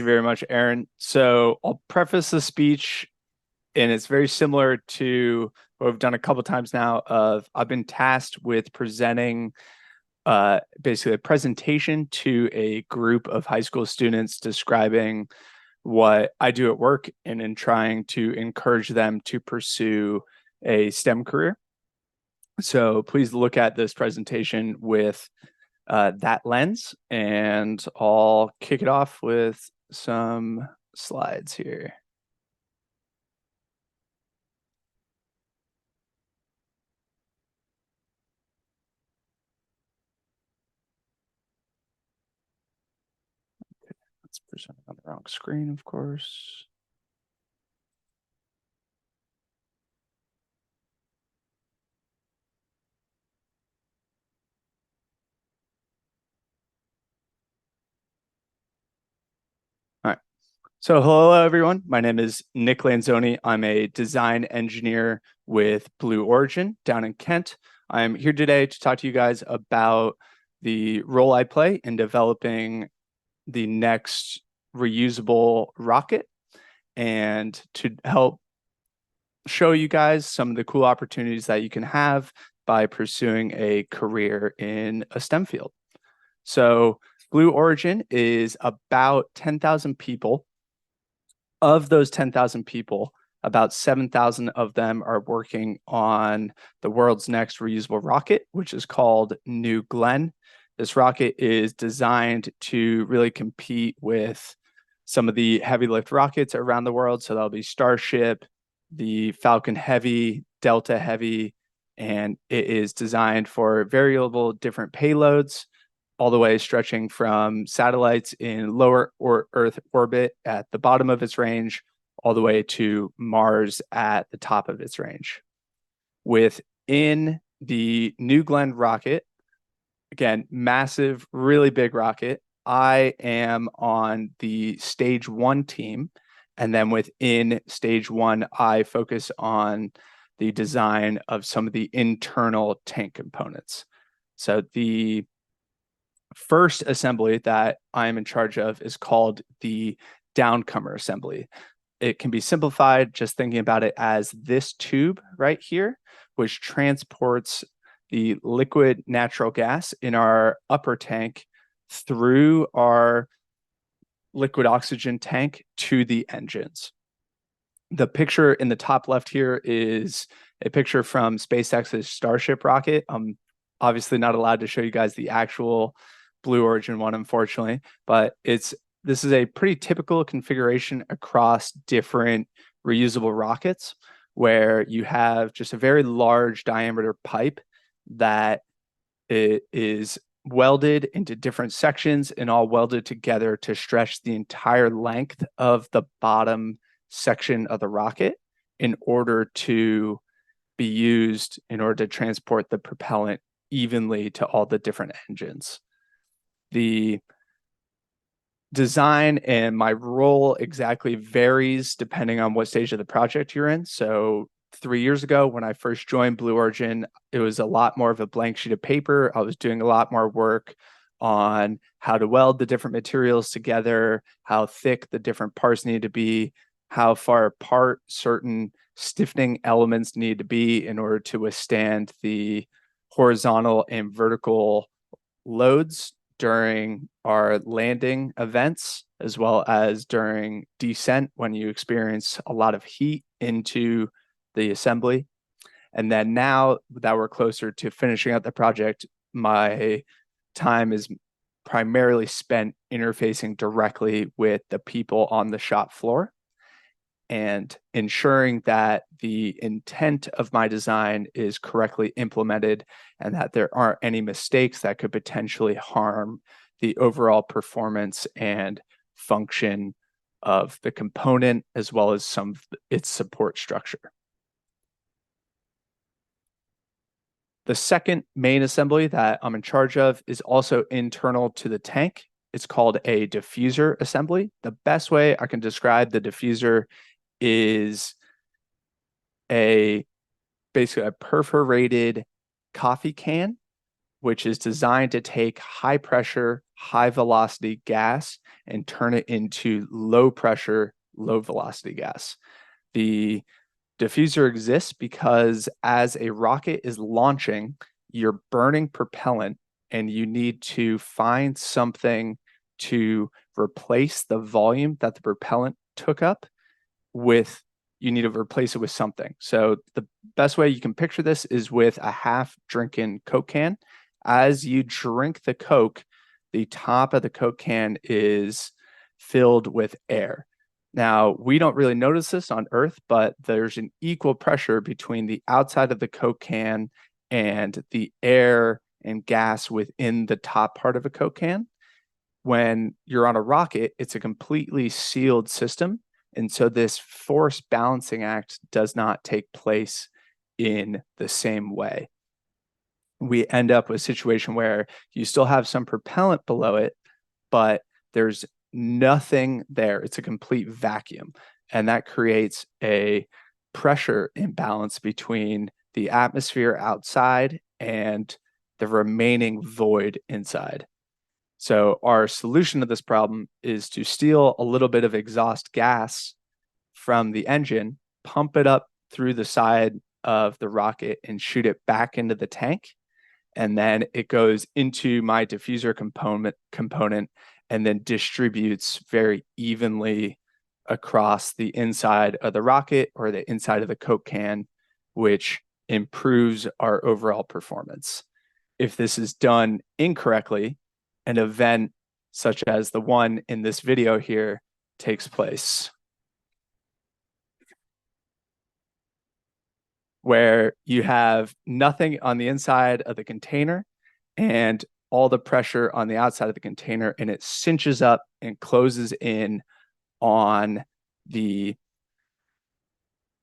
You very much, Aaron. So I'll preface the speech, and it's very similar to what we've done a couple times now. I've been tasked with presenting basically a presentation to a group of high school students describing what I do at work and in trying to encourage them to pursue a STEM career. So please look at this presentation with that lens, and I'll kick it off with some slides here. It's presenting on the wrong screen, of course. All right. So hello, everyone. My name is Nick Lanzoni. I'm a design engineer with Blue Origin down in Kent. I'm here today to talk to you guys about the role I play in developing the next reusable rocket and to help show you guys some of the cool opportunities that you can have by pursuing a career in a STEM field. So Blue Origin is about 10,000 people. Of those 10,000 people, about 7,000 of them are working on the world's next reusable rocket, which is called New Glenn. This rocket is designed to really compete with some of the heavy lift rockets around the world. So that'll be Starship, the Falcon Heavy, Delta Heavy, and it is designed for variable different payloads, all the way stretching from satellites in lower or Earth orbit at the bottom of its range, all the way to Mars at the top of its range. Within the New Glenn rocket, again, massive, really big rocket, I am on the stage 1 team. And then within stage 1, I focus on the design of some of the internal tank components. So the first assembly that I'm in charge of is called the downcomer assembly. It can be simplified just thinking about it as this tube right here, which transports the liquid natural gas in our upper tank through our liquid oxygen tank to the engines. The picture in the top left here is a picture from SpaceX's Starship rocket. I'm obviously not allowed to show you guys the actual Blue Origin one, unfortunately, but this is a pretty typical configuration across different reusable rockets where you have just a very large diameter pipe that it is welded into different sections and all welded together to stretch the entire length of the bottom section of the rocket in order to be used in order to transport the propellant evenly to all the different engines. The design and my role exactly varies depending on what stage of the project you're in. So 3 years ago, when I first joined Blue Origin, it was a lot more of a blank sheet of paper. I was doing a lot more work on how to weld the different materials together, how thick the different parts need to be, how far apart certain stiffening elements need to be in order to withstand the horizontal and vertical loads during our landing events, as well as during descent when you experience a lot of heat into the assembly. And then now that we're closer to finishing up the project, my time is primarily spent interfacing directly with the people on the shop floor and ensuring that the intent of my design is correctly implemented and that there aren't any mistakes that could potentially harm the overall performance and function of the component as well as some of its support structure. The second main assembly that I'm in charge of is also internal to the tank. It's called a diffuser assembly. The best way I can describe the diffuser is basically a perforated coffee can which is designed to take high pressure, high velocity gas and turn it into low pressure, low velocity gas. The diffuser exists because as a rocket is launching, you're burning propellant and you need to find something to replace the volume that the propellant took up with. You need to replace it with something. So the best way you can picture this is with a half drinking Coke can. As you drink the Coke, the top of the Coke can is filled with air. Now, we don't really notice this on Earth, but there's an equal pressure between the outside of the Coke can and the air and gas within the top part of a Coke can. When you're on a rocket, it's a completely sealed system. And so this force balancing act does not take place in the same way. We end up with a situation where you still have some propellant below it, but there's nothing there. It's a complete vacuum. And that creates a pressure imbalance between the atmosphere outside and the remaining void inside. So our solution to this problem is to steal a little bit of exhaust gas from the engine, pump it up through the side of the rocket and shoot it back into the tank. And then it goes into my diffuser component and then distributes very evenly across the inside of the rocket or the inside of the Coke can, which improves our overall performance. If this is done incorrectly, an event such as the one in this video here takes place, where you have nothing on the inside of the container and all the pressure on the outside of the container, and it cinches up and closes in on the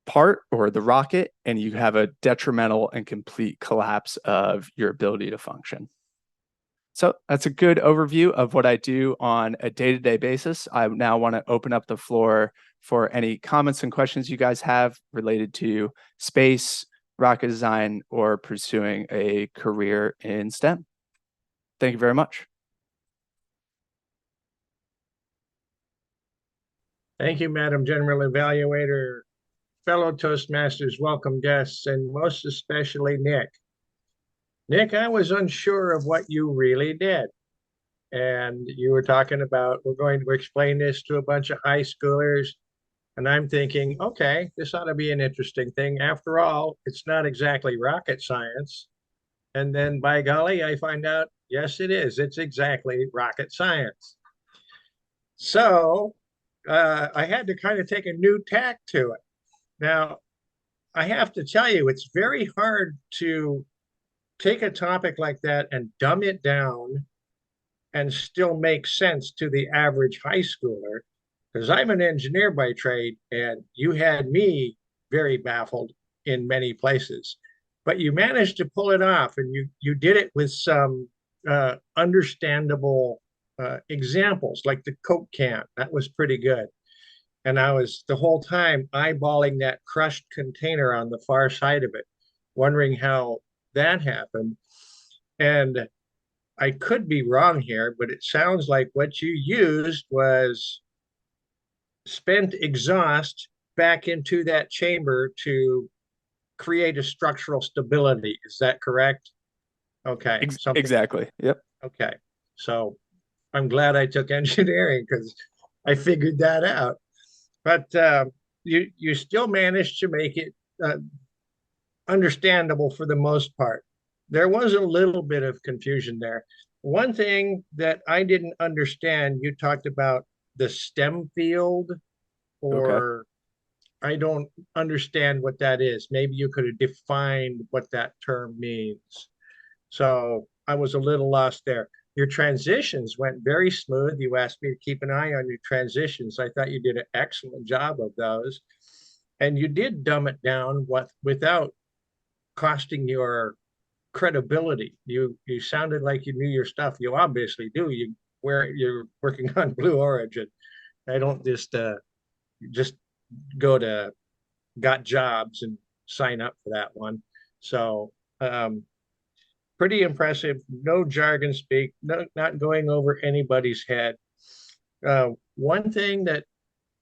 part or the rocket, and you have a detrimental and complete collapse of your ability to function. So that's a good overview of what I do on a day-to-day basis. I now want to open up the floor for any comments and questions you guys have related to space, rocket design, or pursuing a career in STEM. Thank you very much. Thank you, Madam General Evaluator, fellow Toastmasters, welcome guests, and most especially Nick. Nick, I was unsure of what you really did. And you were talking about, we're going to explain this to a bunch of high schoolers. And I'm thinking, okay, this ought to be an interesting thing. After all, it's not exactly rocket science. And then by golly, I find out, yes, it is. It's exactly rocket science. So I had to kind of take a new tack to it. Now, I have to tell you, it's very hard to take a topic like that and dumb it down and still make sense to the average high schooler, because I'm an engineer by trade, and you had me very baffled in many places. But you managed to pull it off, and you did it with some understandable examples, like the Coke can. That was pretty good. And I was the whole time eyeballing that crushed container on the far side of it, wondering how that happened. And I could be wrong here, but it sounds like what you used was spent exhaust back into that chamber to create a structural stability. Is that correct? Okay. Something. Exactly. Yep. Okay. So I'm glad I took engineering because I figured that out. But you still managed to make it understandable for the most part. There was a little bit of confusion there. One thing that I didn't understand, you talked about the STEM field, Okay. or I don't understand what that is. Maybe you could have defined what that term means. So I was a little lost there. Your transitions went very smooth. You asked me to keep an eye on your transitions. I thought you did an excellent job of those. And you did dumb it down without costing your credibility. You sounded like you knew your stuff. You obviously do. You're working on Blue Origin. I don't just go to Got Jobs and sign up for that one. So pretty impressive. No jargon speak, no, not going over anybody's head. One thing that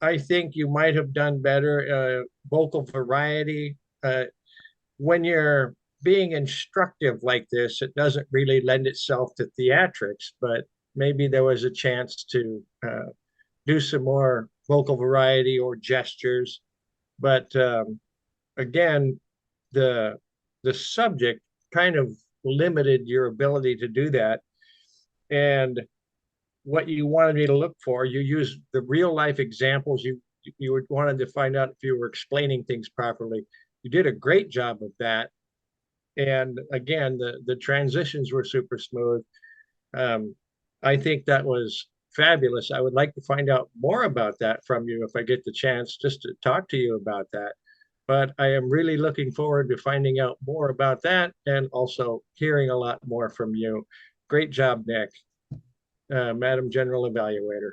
I think you might have done better, vocal variety. When you're being instructive like this, it doesn't really lend itself to theatrics, but maybe there was a chance to do some more vocal variety or gestures. But again, the the subject kind of limited your ability to do that. And what you wanted me to look for, you used the real life examples. You wanted to find out if you were explaining things properly. You did a great job of that. And again, the transitions were super smooth. Um, I think that was fabulous. I would like to find out more about that from you if I get the chance just to talk to you about that. But I am really looking forward to finding out more about that and also hearing a lot more from you. Great job, Nick, Madam General Evaluator.